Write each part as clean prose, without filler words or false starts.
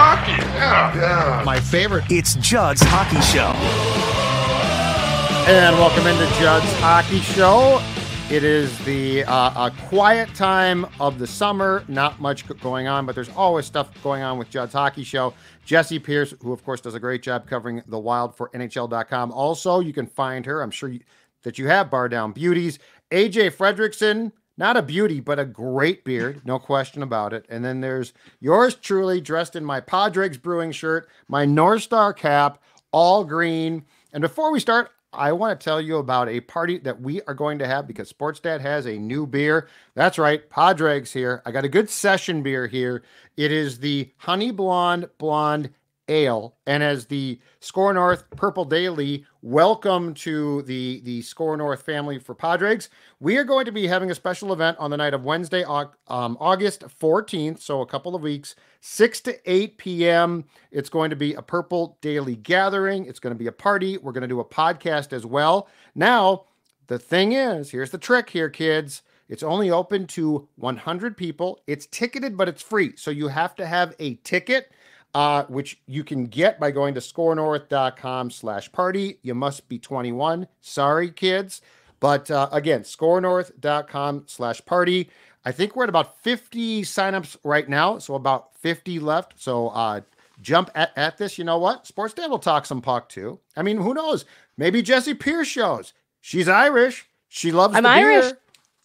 hockey. Yeah. My favorite. It's Judd's Hockey Show. And welcome into Judd's Hockey Show. It is the a quiet time of the summer. Not much going on, but there's always stuff going on with Judd's Hockey Show. Jessi Pierce, who of course does a great job covering the Wild for NHL.com. Also, you can find her. I'm sure that you have Bardown Beauties. AJ Fredrickson, not a beauty, but a great beard. No question about it. And then there's yours truly, dressed in my Padres Brewing shirt, my North Star cap, all green. And before we start, I want to tell you about a party that we are going to have because Sports Dad has a new beer. That's right, Padres here. I got a good session beer here. It is the Honey Blonde Ale. And as the SKOR North Purple Daily, welcome to the SKOR North family for Padres. We are going to be having a special event on the night of Wednesday, August 14th, so a couple of weeks, 6 to 8 p.m. It's going to be a Purple Daily gathering. It's going to be a party. We're going to do a podcast as well. Now, the thing is, here's the trick here, kids. It's only open to 100 people. It's ticketed, but it's free. So you have to have a ticket, which you can get by going to skornorth.com/party. You must be 21. Sorry, kids. But again, skornorth.com/party. I think we're at about 50 signups right now, so about 50 left. So jump at this. You know what? Sports Dad will talk some puck too. I mean, who knows? Maybe Jessi Pierce shows. She's Irish. She loves the beer. I'm Irish.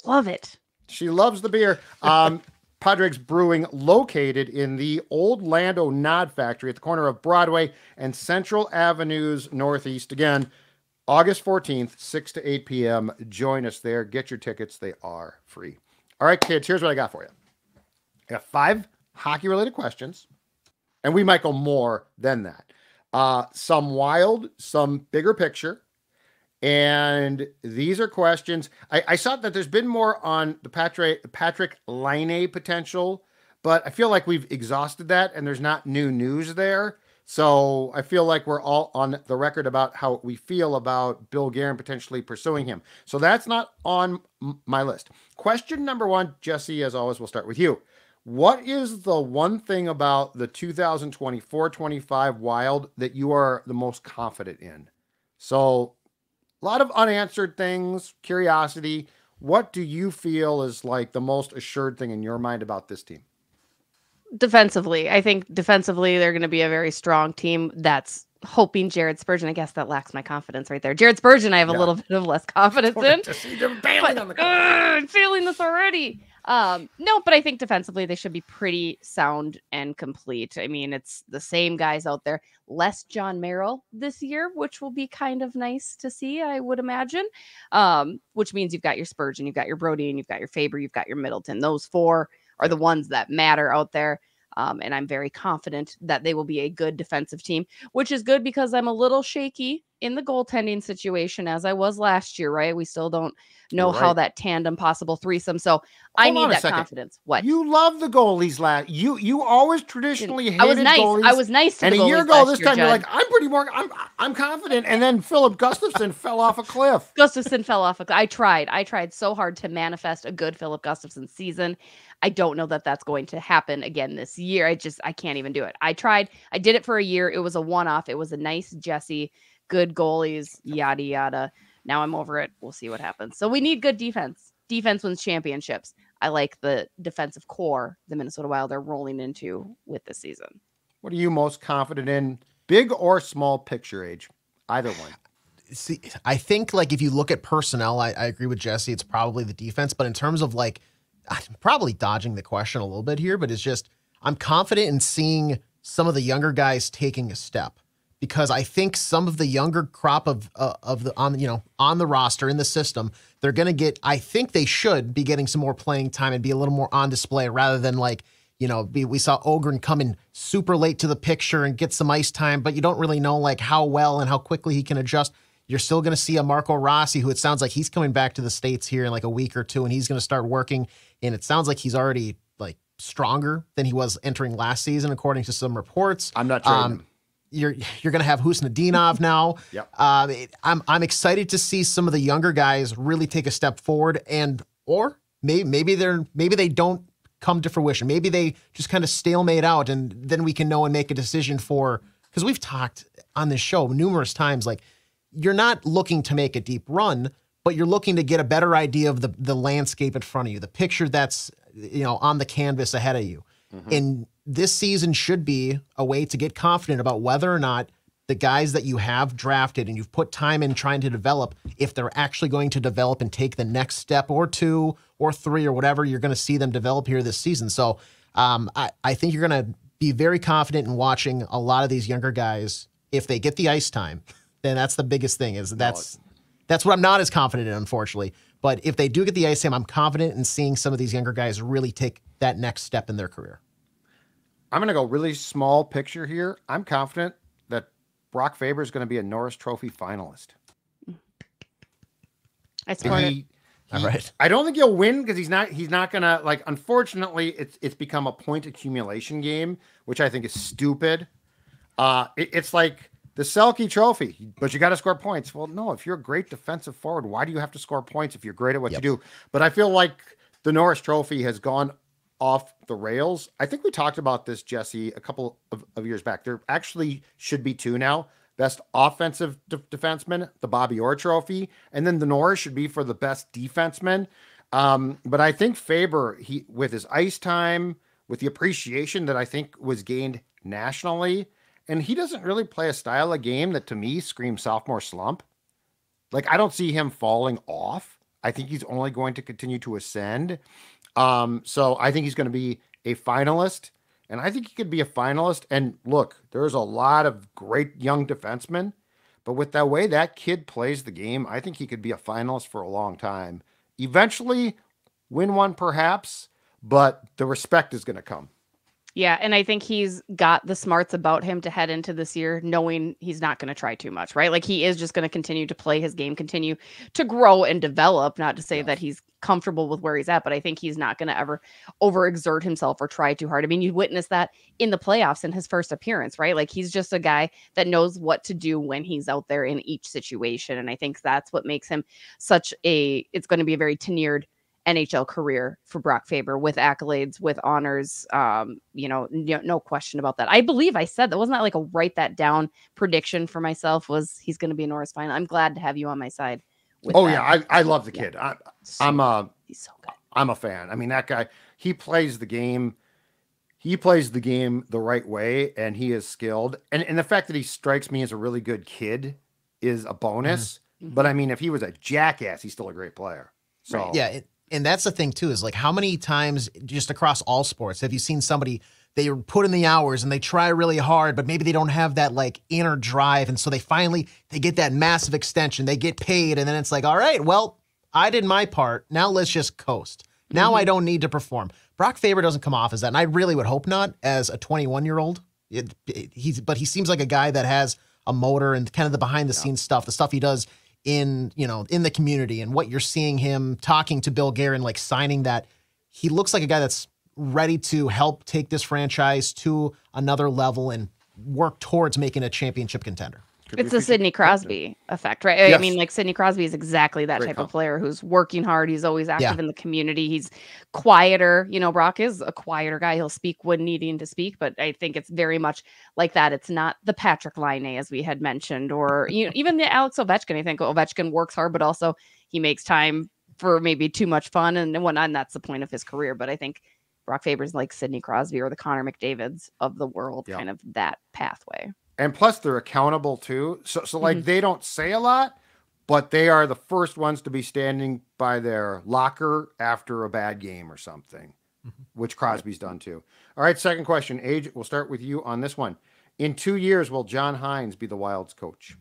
Love it. She loves the beer. Padres Brewing, located in the old Lando Nod Factory at the corner of Broadway and Central Avenues Northeast. Again, August 14th, 6 to 8 p.m. Join us there. Get your tickets. They are free. All right, kids, here's what I got for you. I got 5 hockey-related questions, and we might go more than that. Some wild, some bigger picture, and these are questions. I saw that there's been more on the Patrick Laine potential, but I feel like we've exhausted that, and there's not new news there. So I feel like we're all on the record about how we feel about Bill Guerin potentially pursuing him. So that's not on my list. Question number 1, Jessi, as always, we'll start with you. What is the one thing about the 2024-25 Wild that you are the most confident in? So a lot of unanswered things, curiosity. What do you feel is like the most assured thing in your mind about this team? Defensively, I think defensively they're going to be a very strong team. That's hoping Jared Spurgeon. I guess that lacks my confidence right there. Jared Spurgeon, I have a little bit of less confidence in. I'm feeling this already. No, but I think defensively they should be pretty sound and complete. I mean, it's the same guys out there. Less John Merrill this year, which will be kind of nice to see, I would imagine. Which means you've got your Spurgeon, you've got your Brodin, you've got your Faber, you've got your Middleton. Those 4 are the ones that matter out there. And I'm very confident that they will be a good defensive team, which is good because I'm a little shaky in the goaltending situation as I was last year, right? We still don't know how that tandem possible threesome. So I need that confidence. What? You love the goalies last. You always traditionally hated goalies. I was nice to and the a year goalies ago last this year, time you're Judd. like, I'm confident. And then Philip Gustafson fell off a cliff. Gustafson fell off. I tried so hard to manifest a good Philip Gustafson season. I don't know that that's going to happen again this year. I can't even do it. I tried. I did it for a year. It was a one-off. It was a nice Jessi, good goalies, yada, yada. Now I'm over it. We'll see what happens. So we need good defense. Defense wins championships. I like the defensive core the Minnesota Wild are rolling into with this season. What are you most confident in? Big or small picture, Age? Either one. See, I think like if you look at personnel, I agree with Jessi. It's probably the defense, but in terms of like, I'm probably dodging the question a little bit here, but it's just I'm confident in seeing some of the younger guys taking a step because I think some of the younger crop of the on the roster in the system, they're going to get. I think they should be getting some more playing time and be a little more on display rather than like we saw Ogren come in super late to the picture and get some ice time, but you don't really know like how well and how quickly he can adjust. You're still going to see a Marco Rossi, who it sounds like he's coming back to the States here in like a week or two, and he's going to start working. And it sounds like he's already like stronger than he was entering last season, according to some reports. I'm not trading him. You're going to have Husnudinov now. Yep. I'm excited to see some of the younger guys really take a step forward, or maybe they don't come to fruition. Maybe they just kind of stalemate out, and then we can know and make a decision for, because we've talked on this show numerous times, like, you're not looking to make a deep run, but you're looking to get a better idea of the landscape in front of you, the picture that's, on the canvas ahead of you. And this season should be a way to get confident about whether or not the guys that you have drafted and you've put time in trying to develop, if they're actually going to develop and take the next step or 2 or 3 or whatever you're going to see them develop here this season. So I think you're going to be very confident in watching a lot of these younger guys. If they get the ice time, then that's the biggest thing. That's what I'm not as confident in, unfortunately. But if they do get the ice time, I'm confident in seeing some of these younger guys really take that next step in their career. I'm going to go really small picture here. I'm confident that Brock Faber is going to be a Norris Trophy finalist. I support it. All right. I don't think he'll win because he's not going to, like, unfortunately, it's become a point accumulation game, which I think is stupid. It's like the Selke Trophy, but you got to score points. Well, no, if you're a great defensive forward, why do you have to score points if you're great at what you do? But I feel like the Norris Trophy has gone off the rails. I think we talked about this, Jessi, a couple of years back. There actually should be 2 now. Best offensive defenseman, the Bobby Orr Trophy, and then the Norris should be for the best defenseman. But I think Faber, with his ice time, with the appreciation that I think was gained nationally, and he doesn't really play a style of game that to me screams sophomore slump. Like, I don't see him falling off. I think he's only going to continue to ascend. So I think he's going to be a finalist, and I think he could be a finalist. And look, there's a lot of great young defensemen, but with the way that kid plays the game, I think he could be a finalist for a long time. Eventually win one perhaps, but the respect is going to come. Yeah, and I think he's got the smarts about him to head into this year knowing he's not going to try too much, right? Like, he is just going to continue to play his game, continue to grow and develop, not to say that he's comfortable with where he's at, but I think he's not going to ever overexert himself or try too hard. I mean, you witnessed that in the playoffs in his first appearance, right? Like, he's just a guy that knows what to do when he's out there in each situation. And I think that's what makes him it's going to be a very tenured NHL career for Brock Faber, with accolades, with honors. No question about that. I believe I said that. Wasn't that like a write that down prediction for myself? Was he's going to be a Norris final? I'm glad to have you on my side. I love the kid. He's so good. I'm a fan. I mean, that guy, he plays the game. He plays the game the right way, and he is skilled. And the fact that he strikes me as a really good kid is a bonus. Mm-hmm. But I mean, if he was a jackass, he's still a great player. So right. Yeah. And that's the thing too, is like, how many times just across all sports have you seen somebody, they put in the hours and they try really hard, but maybe they don't have that like inner drive. And so they get that massive extension, they get paid. And then it's like, all right, well, I did my part. Now let's just coast. Now I don't need to perform. Brock Faber doesn't come off as that. And I really would hope not as a 21-year-old. But he seems like a guy that has a motor and kind of the behind the scenes stuff, the stuff he does in the community, and what you're seeing him talking to Bill Guerin, like signing that. He looks like a guy that's ready to help take this franchise to another level and work towards making a championship contender. It's the Sidney Crosby effect, right? Yes. I mean, like, Sidney Crosby is exactly that type of player who's working hard. He's always active in the community. He's quieter. Brock is a quieter guy. He'll speak when needing to speak, but I think it's very much like that. It's not the Patrick Laine, as we had mentioned, or even the Alex Ovechkin. I think Ovechkin works hard, but also he makes time for maybe too much fun and whatnot, and that's the point of his career. But I think Brock Faber's like Sidney Crosby or the Connor McDavids of the world, kind of that pathway. And plus, they're accountable too. So like, they don't say a lot, but they are the first ones to be standing by their locker after a bad game or something, which Crosby's done too. All right, second question. Age, we'll start with you on this one. In 2 years, will John Hynes be the Wild's coach?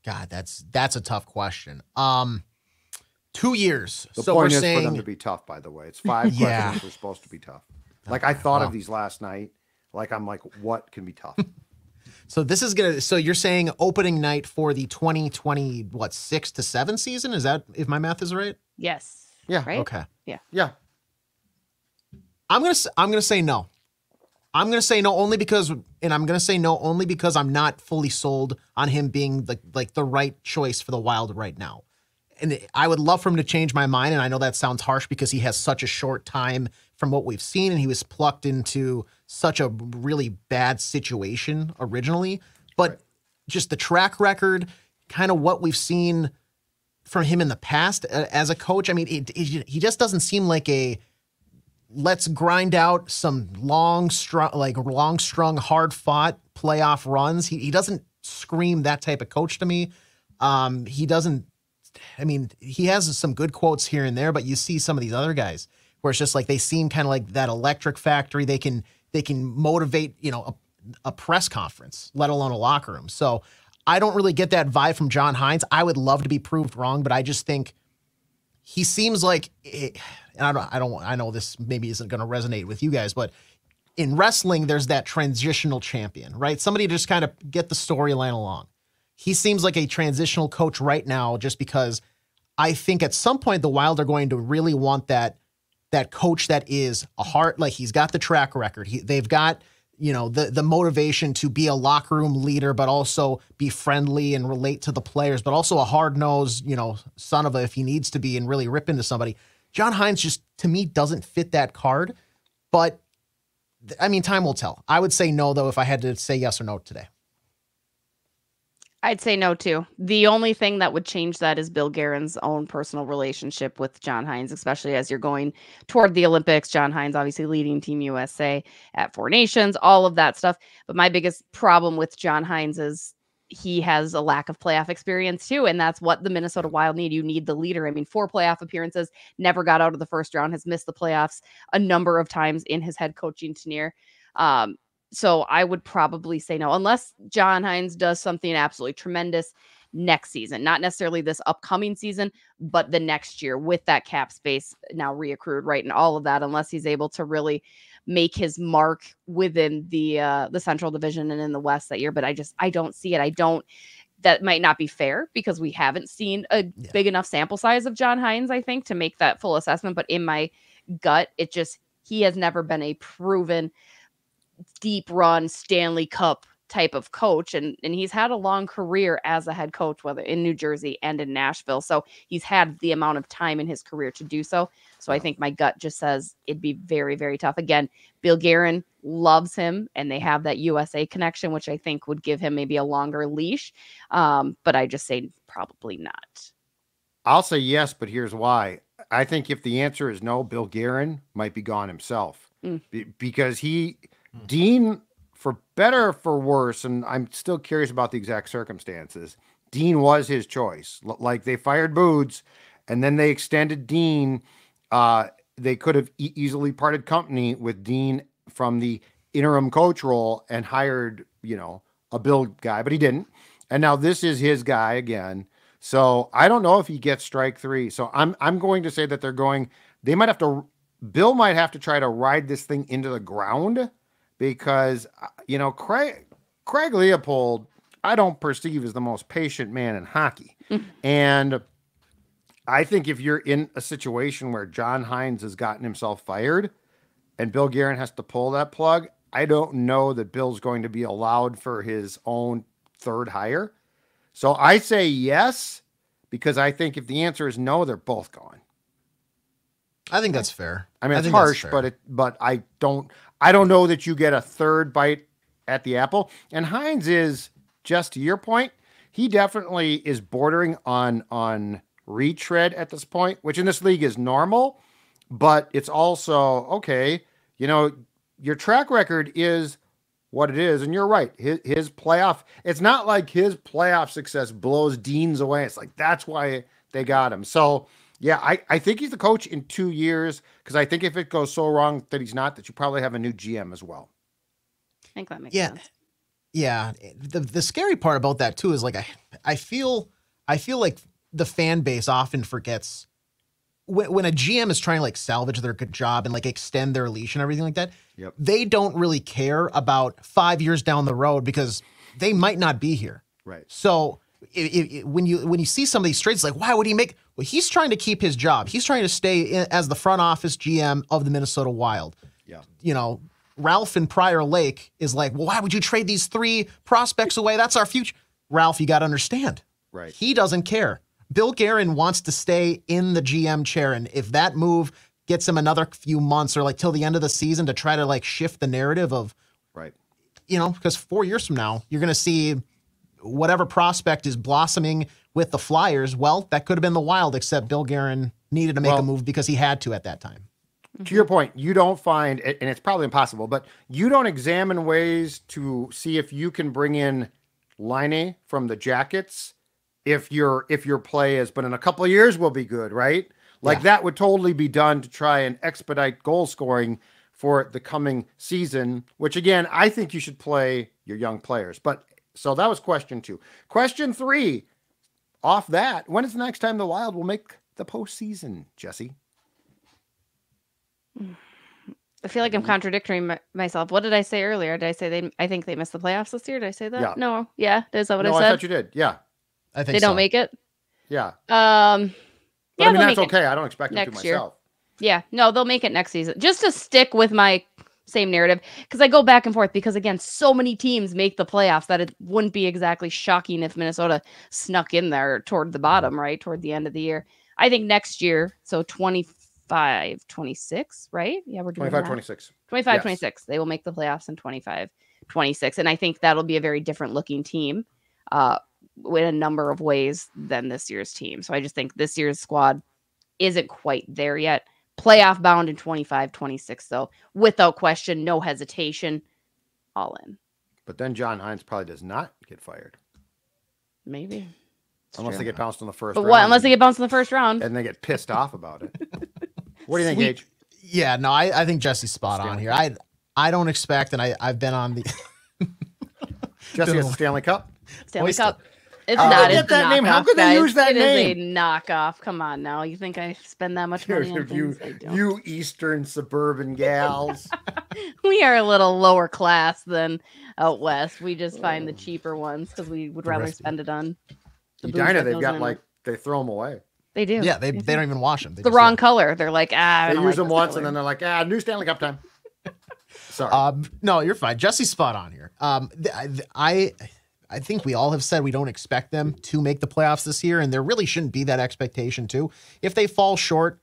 God, that's a tough question. 2 years. The so point we're is saying for them to be tough, by the way. It's 5 questions. They're supposed to be tough. Like, I thought of these last night. Like, I'm like, what can be tough? So this is so you're saying opening night for the 2020, 6 to 7 season? Is that, if my math is right? Yes. Yeah. Right? Okay. Yeah. I'm going to say no. I'm going to say no only because I'm not fully sold on him being the right choice for the Wild right now. And I would love for him to change my mind. And I know that sounds harsh because he has such a short time from what we've seen, and he was plucked into such a really bad situation originally. But just the track record, kind of what we've seen from him in the past as a coach, I mean, he just doesn't seem like a let's grind out some long-strung, hard-fought playoff runs. He doesn't scream that type of coach to me. He doesn't. I mean, he has some good quotes here and there, but you see some of these other guys where it's just like they seem kind of like that electric factory. They can motivate, a press conference, let alone a locker room. So I don't really get that vibe from John Hynes. I would love to be proved wrong, but I just think he seems like, and I know this maybe isn't going to resonate with you guys, but in wrestling, there's that transitional champion, right? Somebody to just kind of get the storyline along. He seems like a transitional coach right now, just because I think at some point the Wild are going to really want that coach that is a heart, like he's got the track record. They've got, the motivation to be a locker room leader, but also be friendly and relate to the players, but also a hard-nosed, son of a, if he needs to be, and really rip into somebody. John Hynes just, to me, doesn't fit that card. But, I mean, time will tell. I would say no, though, if I had to say yes or no today. I'd say no, too. The only thing that would change that is Bill Guerin's own personal relationship with John Hynes, especially as you're going toward the Olympics. John Hynes obviously leading Team USA at Four Nations, all of that stuff. But my biggest problem with John Hynes is he has a lack of playoff experience, too. And that's what the Minnesota Wild need. You need the leader. I mean, 4 playoff appearances, never got out of the first round, has missed the playoffs a number of times in his head coaching tenure. So I would probably say no, unless John Hynes does something absolutely tremendous next season, not necessarily this upcoming season, but the next year with that cap space now reaccrued, right? And all of that, unless he's able to really make his mark within the Central Division and in the West that year. But I don't see it. That might not be fair because we haven't seen a big enough sample size of John Hynes, I think, to make that full assessment. But in my gut, he has never been a proven deep run Stanley Cup type of coach. And he's had a long career as a head coach, whether in New Jersey and in Nashville. So he's had the amount of time in his career to do so. So I think my gut just says it'd be very, very tough. Again, Bill Guerin loves him and they have that USA connection, which I think would give him maybe a longer leash. But I just say probably not. I'll say yes, but here's why. I think if the answer is no, Bill Guerin might be gone himself because Dean, for better or for worse, and I'm still curious about the exact circumstances, Dean was his choice. Like they fired Boods and then they extended Dean. They could have easily parted company with Dean from the interim coach role and hired, a Bill guy, but he didn't. And now this is his guy again. So I don't know if he gets strike 3. So I'm going to say that Bill might have to try to ride this thing into the ground. Because, Craig Leopold, I don't perceive as the most patient man in hockey. And I think if you're in a situation where John Hynes has gotten himself fired and Bill Guerin has to pull that plug, I don't know that Bill's going to be allowed for his own third hire. So I say yes, because I think if the answer is no, they're both gone. I think that's fair. I mean, it's harsh, but I don't know that you get a third bite at the apple. And Hynes is, just to your point, he definitely is bordering on retread at this point, which in this league is normal, but it's also, okay, your track record is what it is. And you're right. His playoff, it's not like his playoff success blows Dean's away. It's like, that's why they got him. So yeah, I think he's the coach in 2 years, because I think if it goes so wrong that he's not, that you probably have a new GM as well. I think that makes sense. Yeah. The scary part about that too is like I feel like the fan base often forgets when a GM is trying to like salvage their good job and like extend their leash and everything like that. Yep. They don't really care about 5 years down the road because they might not be here. Right. So when you see some of these trades, like, why would he make? Well, he's trying to keep his job. He's trying to stay as the front office GM of the Minnesota Wild. Yeah. Ralph in Prior Lake is like, well, why would you trade these 3 prospects away? That's our future. Ralph, you got to understand. Right. He doesn't care. Bill Guerin wants to stay in the GM chair, and if that move gets him another few months or like till the end of the season to try to like shift the narrative of, Right. Because 4 years from now, you're going to see whatever prospect is blossoming with the Flyers. Well, that could have been the Wild, except Bill Guerin needed to make a move because he had to at that time. To your point, you don't find, and it's probably impossible, but you don't examine ways to see if you can bring in Laine from the Jackets if your play is, but in a couple of years will be good, right? Like that would totally be done to try and expedite goal scoring for the coming season, which again, I think you should play your young players. But so that was question 2. Question 3, off that, when is the next time the Wild will make the postseason, Jessi? I feel like I'm contradicting myself. What did I say earlier? Did I say I think they missed the playoffs this year? Did I say that? Yeah. No. Yeah. Is that what I No, said? I thought you did. Yeah. I think they don't make it. Yeah. But I mean, they'll that's make it okay. I don't expect them to next year. myself. Yeah. No, they'll make it next season. Just to stick with my same narrative, because I go back and forth because again, so many teams make the playoffs that it wouldn't be exactly shocking if Minnesota snuck in there toward the bottom, right? Toward the end of the year. I think next year, so 25, 26, right? Yeah, we're doing 25, that. 26. 25, Yes. 26. They will make the playoffs in 25, 26. And I think that'll be a very different looking team in a number of ways than this year's team. So I just think this year's squad isn't quite there yet. Playoff bound in 25, 26, though. Without question, no hesitation. All in. But then John Hynes probably does not get fired. Maybe. Unless they get bounced in the first But round. what? Unless they get bounced in the first round. And they get pissed off about it. What do you think, Gage? Yeah, no, I think Jesse's spot on here. I don't expect, and I've been on the Jesse has a Stanley Cup? Stanley Oyster. Cup. It's How not. did they It's get that a name? How knockoff, could they guys. use that It name? is a knockoff. Come on now. You think I spend that much money on things? I don't. You eastern suburban gals. We are a little lower class than out west. We just find the cheaper ones because we would rather spend it on the booze Edina, that they've goes got in. like, they throw them away. They do. Yeah, they don't even wash them. They the just- wrong color. They're like, I They don't use like them this once color. and then they're like, new Stanley Cup time. Sorry. No, you're fine. Jesse's spot on here. I think we all have said we don't expect them to make the playoffs this year, and there really shouldn't be that expectation too. If they fall short,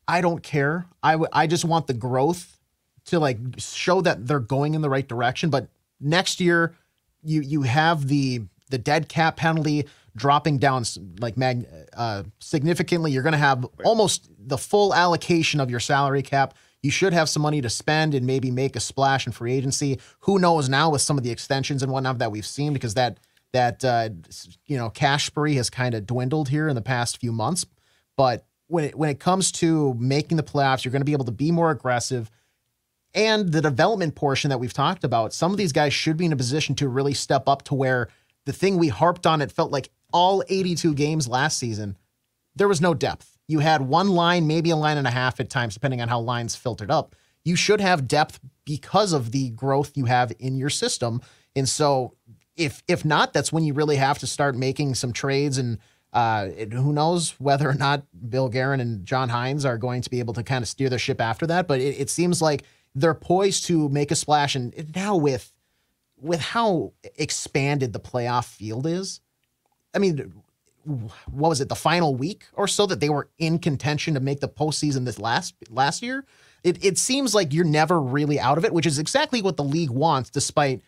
I don't care. I just want the growth to like show that they're going in the right direction. But next year, you have the dead cap penalty dropping down like significantly. You're going to have almost the full allocation of your salary cap. You should have some money to spend and maybe make a splash in free agency. Who knows now with some of the extensions and whatnot that we've seen, because that cash spree has kind of dwindled here in the past few months. But when it comes to making the playoffs, you're going to be able to be more aggressive. And the development portion that we've talked about, some of these guys should be in a position to really step up to where the thing we harped on, it felt like all 82 games last season, there was no depth. You had one line, maybe a line and a half at times, depending on how lines filtered up. You should have depth because of the growth you have in your system. And so if not, that's when you really have to start making some trades. And who knows whether or not Bill Guerin and John Hynes are going to be able to kind of steer the ship after that. But it seems like they're poised to make a splash. And now with how expanded the playoff field is, I mean, what was it, the final week or so that they were in contention to make the postseason this last year? It seems like you're never really out of it, which is exactly what the league wants, despite,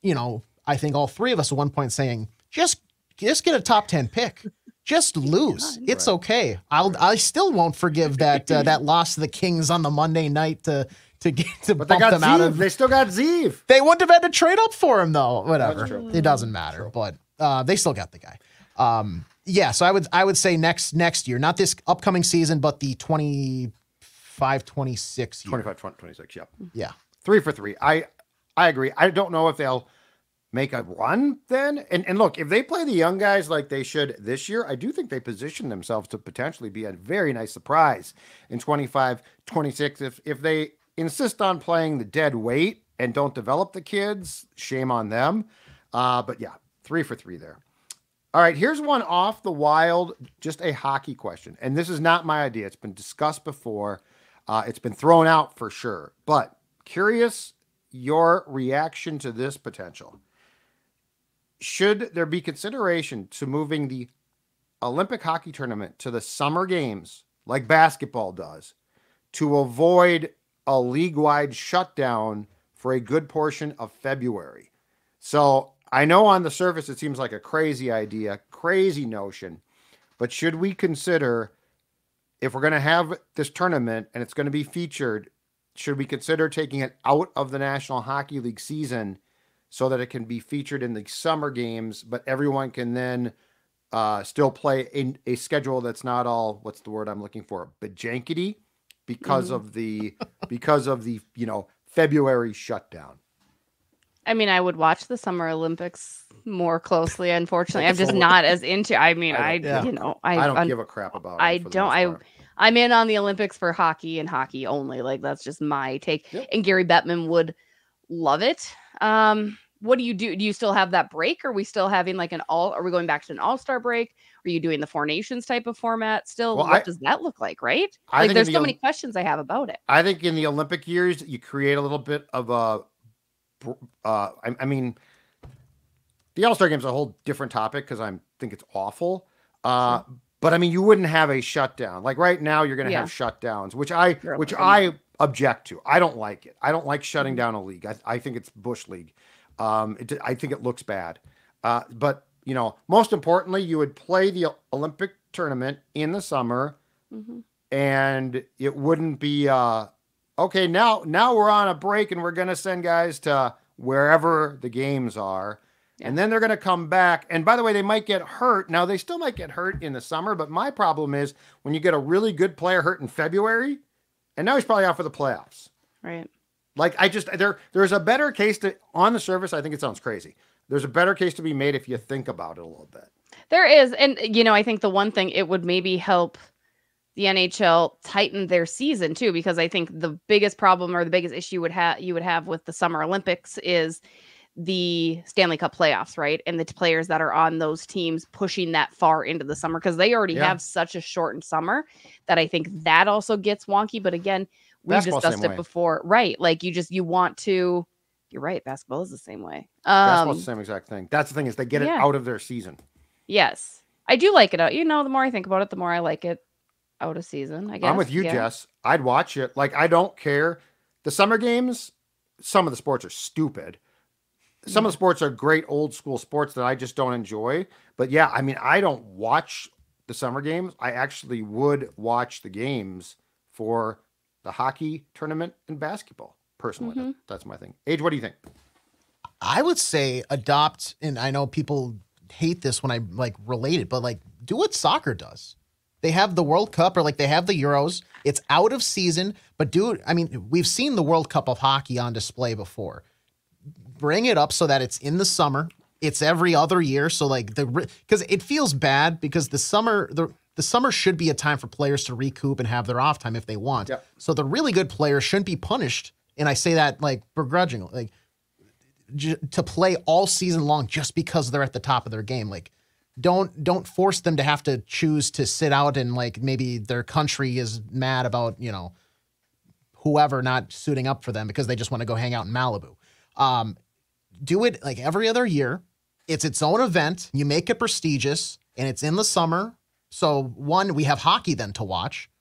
I think all three of us at one point saying, just get a top 10 pick. Just lose. It's okay. I still won't forgive that that loss to the Kings on the Monday night to But bump them out of. They still got Zeev. They wouldn't have had to trade up for him though. Whatever. That's true. It doesn't matter. But they still got the guy. So I would say next year, not this upcoming season, but the 25-26 year. 25-26, yep. Yeah. 3 for 3. I agree. I don't know if they'll make a run then. And look, if they play the young guys like they should this year, I do think they position themselves to potentially be a very nice surprise in 25-26. If they insist on playing the dead weight and don't develop the kids, shame on them. But yeah, 3 for 3 there. All right, here's one off the Wild, just a hockey question. And this is not my idea. It's been discussed before. It's been thrown out for sure. But curious your reaction to this potential. Should there be consideration to moving the Olympic hockey tournament to the summer games like basketball does to avoid a league-wide shutdown for a good portion of February. So I know on the surface it seems like a crazy idea, crazy notion, but should we consider, if we're going to have this tournament and it's going to be featured, should we consider taking it out of the National Hockey League season so that it can be featured in the summer games, but everyone can then still play in a schedule that's not all, what's the word I'm looking for, bajankety, because of the February shutdown. I mean, I would watch the Summer Olympics more closely. Unfortunately, I'm just not as into. I mean, I don't give a crap about it. I don't. I'm in on the Olympics for hockey and hockey only. Like, that's just my take. Yep. And Gary Bettman would love it. What do you do? Do you still have that break? Are we still having like are we going back to an all-star break? Are you doing the Four Nations type of format still? Well, what does that look like, right? Like, there's so many questions I have about it. I think in the Olympic years, you create a little bit of I mean, the All-Star Game is a whole different topic because I think it's awful. But I mean, you wouldn't have a shutdown. Like right now, you're going to have shutdowns, which I object to. I don't like it. I don't like shutting down a league. I think it's Bush League. I think it looks bad. But most importantly, you would play the Olympic tournament in the summer, and it wouldn't be okay. Now we're on a break, and we're going to send guys to wherever the games are. And then they're going to come back. And by the way, they might get hurt. Now, they still might get hurt in the summer. But my problem is when you get a really good player hurt in February, and now he's probably out for the playoffs. Right. Like, there's a better case on the surface. I think it sounds crazy. There's a better case to be made if you think about it a little bit. There is. And, I think the one thing, it would maybe help the NHL tighten their season too, because I think the biggest problem or the biggest issue you would have with the Summer Olympics is the Stanley Cup playoffs, right? And the players that are on those teams pushing that far into the summer, because they already have such a shortened summer that I think that also gets wonky. But again, we've discussed it before, right? Like you want to, you're right. Basketball is the same way. Basketball's the same exact thing. That's the thing, is they get it out of their season. Yes. I do like it out. The more I think about it, the more I like it out of season, I guess. I'm with you, Jess. I'd watch it. Like, I don't care. The summer games, some of the sports are stupid. Some of the sports are great old school sports that I just don't enjoy. But yeah, I mean, I don't watch the summer games. I actually would watch the games for the hockey tournament and basketball. Personally, that's my thing. Age, what do you think? I would say adopt, and I know people hate this when I relate it, but do what soccer does. They have the World Cup, or they have the Euros. It's out of season, but we've seen the World Cup of hockey on display before. Bring it up so that it's in the summer. It's every other year. So because it feels bad because the summer should be a time for players to recoup and have their off time if they want. Yep. So the really good players shouldn't be punished. And I say that begrudgingly, to play all season long just because they're at the top of their game. Don't force them to have to choose to sit out and maybe their country is mad about, whoever not suiting up for them because they just want to go hang out in Malibu. Do it every other year. It's its own event. You make it prestigious, and it's in the summer. So we have hockey then to watch.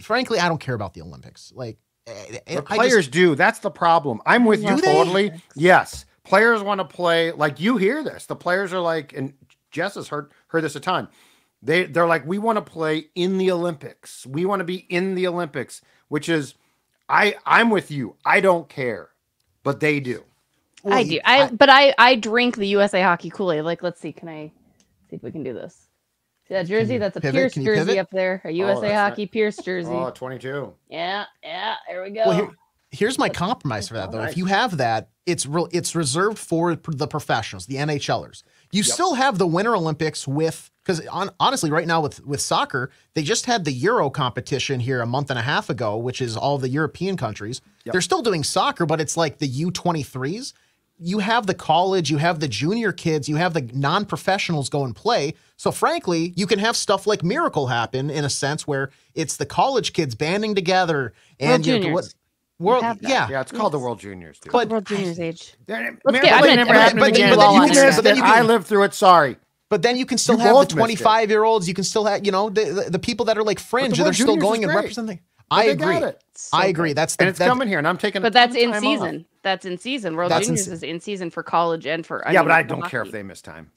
Frankly, I don't care about the Olympics. The players do. That's the problem. I'm with you totally. Yes, players want to play. You hear this. The players are and Jess has heard this a ton. They're like, we want to play in the Olympics. We want to be in the Olympics, which is, I'm with you. I don't care, but they do. Well, I do. I drink the USA Hockey Kool-Aid. Let's see. Can I see if we can do this? See that jersey? That's a Pierce jersey up there. A USA Hockey Pierce jersey. Oh, 22. Yeah. There we go. Well, here's my compromise for that, though. If you have that, it's reserved for the professionals, the NHLers. You still have the Winter Olympics because honestly, right now with soccer, they just had the Euro competition here a month and a half ago, which is all the European countries. Yep. They're still doing soccer, but it's like the U23s. You have the college, you have the junior kids, you have the non-professionals go and play. So frankly, you can have stuff like Miracle happen in a sense where it's the college kids banding together and Juniors. It's called the World Juniors, dude. But World Juniors age. I lived through it. Sorry. But then you can still have the 25-year-olds. You can still have, the people that are fringe. They're still going and representing. I they agree. got it. I agree. That's and it's coming here, and I'm taking. But that's in time season. off. That's in season. World That's Juniors is in season for college and for But I don't hockey. care if they miss time.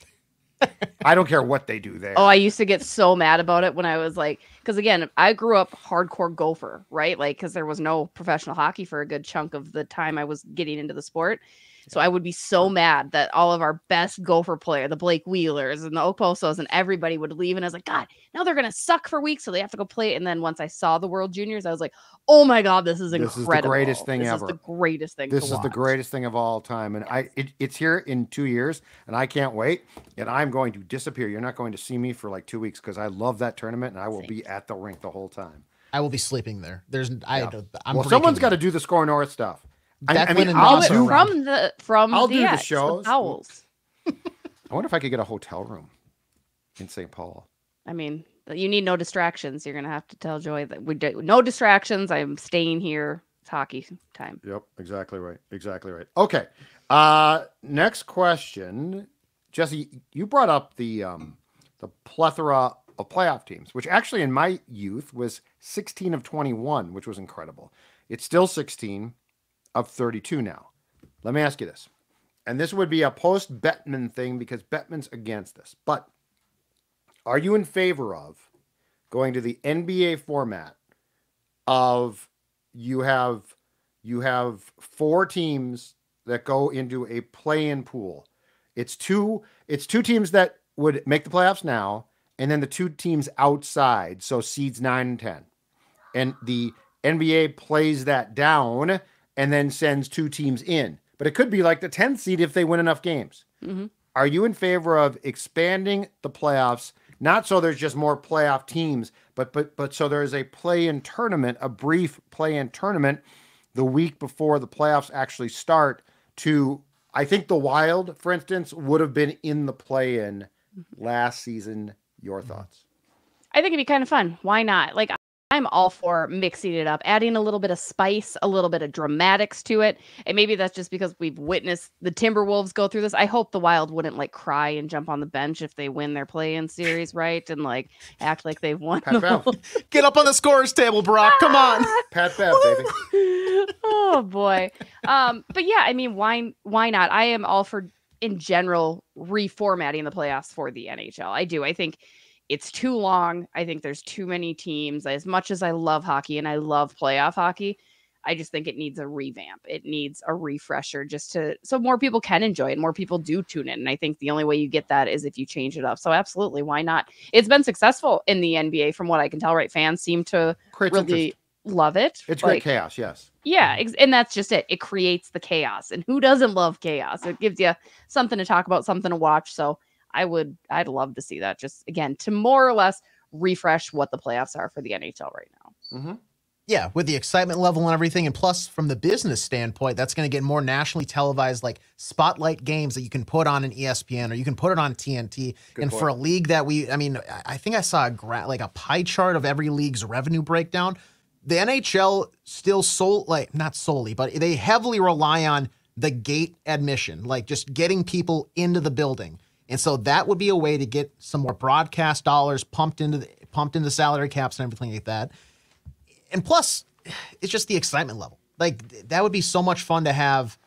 I don't care what they do there. Oh, I used to get so mad about it when I was like, because again, I grew up hardcore Gopher, right? Like, because there was no professional hockey for a good chunk of the time I was getting into the sport. So I would be so mad that all of our best Gopher player, the Blake Wheelers and the Okposos and everybody would leave. And I was like, God, now they're going to suck for weeks. So they have to go play. And then once I saw the World Juniors, I was like, oh my God, this is incredible. This is the greatest thing this ever. This is the greatest thing This to is watch. the greatest thing of all time. And it's here in 2 years, and I can't wait. And I'm going to disappear. You're not going to see me for like 2 weeks because I love that tournament, and I will be at the rink the whole time. I will be sleeping there. Well, someone's got to do the SKOR North stuff. Declan and I'll Ross do are around. I'll do the shows. Owls. I wonder if I could get a hotel room in St. Paul. I mean, you need no distractions. You're going to have to tell Joy that we do no distractions. I'm staying here. It's hockey time. Yep, exactly right. Exactly right. Okay. Next question. Jessi, you brought up the plethora of playoff teams, which actually in my youth was 16 of 21, which was incredible. It's still 16 of 32 now. Let me ask you this. And this would be a post-Bettman thing because Bettman's against this. But are you in favor of going to the NBA format of you have 4 teams that go into a play-in pool? It's two teams that would make the playoffs now, and then the 2 teams outside, so seeds 9 and 10. And the NBA plays that down and then sends 2 teams in. But it could be like the 10th seed if they win enough games. Mm-hmm. Are you in favor of expanding the playoffs, not so there's just more playoff teams, but so there's a play-in tournament, a brief play-in tournament the week before the playoffs actually start to, I think the Wild, for instance, would have been in the play-in last season. Your thoughts? I think it'd be kind of fun. Why not? Like, I'm all for mixing it up, adding a little bit of spice, a little bit of dramatics to it. And maybe that's just because we've witnessed the Timberwolves go through this. I hope the Wild wouldn't like cry and jump on the bench if they win their play-in series, right? And like act like they've won. Pat Bev. Get up on the scorers table, Brock. Come on. Pat Bev, baby. Oh boy. But yeah, I mean, why not? I am all for, in general, reformatting the playoffs for the NHL. I do. I think it's too long. I think there's too many teams. As much as I love hockey and I love playoff hockey, I just think it needs a revamp. It needs a refresher so more people can enjoy it. More people do tune in. And I think the only way you get that is if you change it up. So absolutely, why not? It's been successful in the NBA from what I can tell, right? Fans seem to really love it. It's great chaos, yes. Yeah, and that's just it. It creates the chaos. And who doesn't love chaos? It gives you something to talk about, something to watch. So I'd love to see that, just again to more or less refresh what the playoffs are for the NHL right now. Mm-hmm. Yeah, with the excitement level and everything, and plus from the business standpoint, that's going to get more nationally televised, like spotlight games that you can put on an ESPN or you can put it on TNT. Good and point. for a league that I think I saw a pie chart of every league's revenue breakdown. The NHL still not solely, but they heavily rely on the gate admission, like just getting people into the building. And so that would be a way to get some more broadcast dollars pumped into salary caps and everything like that. And plus, it's just the excitement level. Like that would be so much fun to have.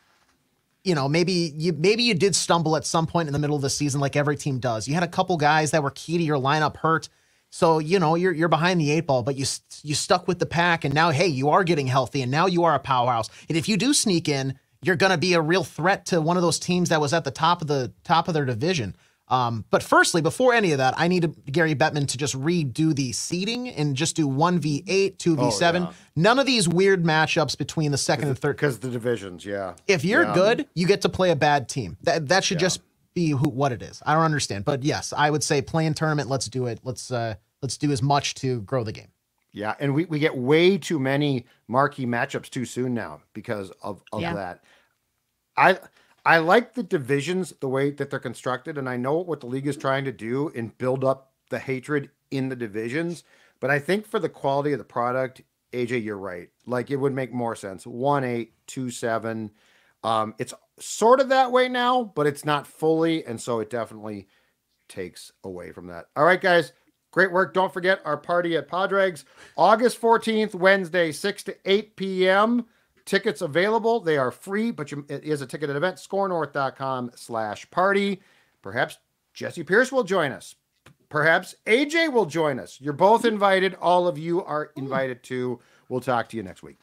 You know, maybe you did stumble at some point in the middle of the season, like every team does. You had a couple guys that were key to your lineup hurt, so you know you're behind the 8 ball, but you stuck with the pack, and now hey, you are getting healthy, and now you are a powerhouse. And if you do sneak in, you're going to be a real threat to one of those teams that was at the top of their division. But firstly, before any of that, I need Gary Bettman to just redo the seeding and just do 1v8, 2v7. yeah. None of these weird matchups between the second and third. Because the divisions, yeah. If you're good, you get to play a bad team. That should just be what it is. I don't understand. But yes, I would say play in tournament. Let's do it. Let's do as much to grow the game. Yeah, and we get way too many marquee matchups too soon now because of that. I like the divisions, the way that they're constructed, and I know what the league is trying to do and build up the hatred in the divisions. But I think for the quality of the product, AJ, you're right. Like it would make more sense. 1-8, 2-7. It's sort of that way now, but it's not fully, and so it definitely takes away from that. All right, guys. Great work. Don't forget our party at Padregs, August 14th, Wednesday, 6 to 8 p.m. Tickets available. They are free, but it is a ticketed event. SKORNorth.com/party. Perhaps Jessi Pierce will join us. Perhaps AJ will join us. You're both invited. All of you are invited too. We'll talk to you next week.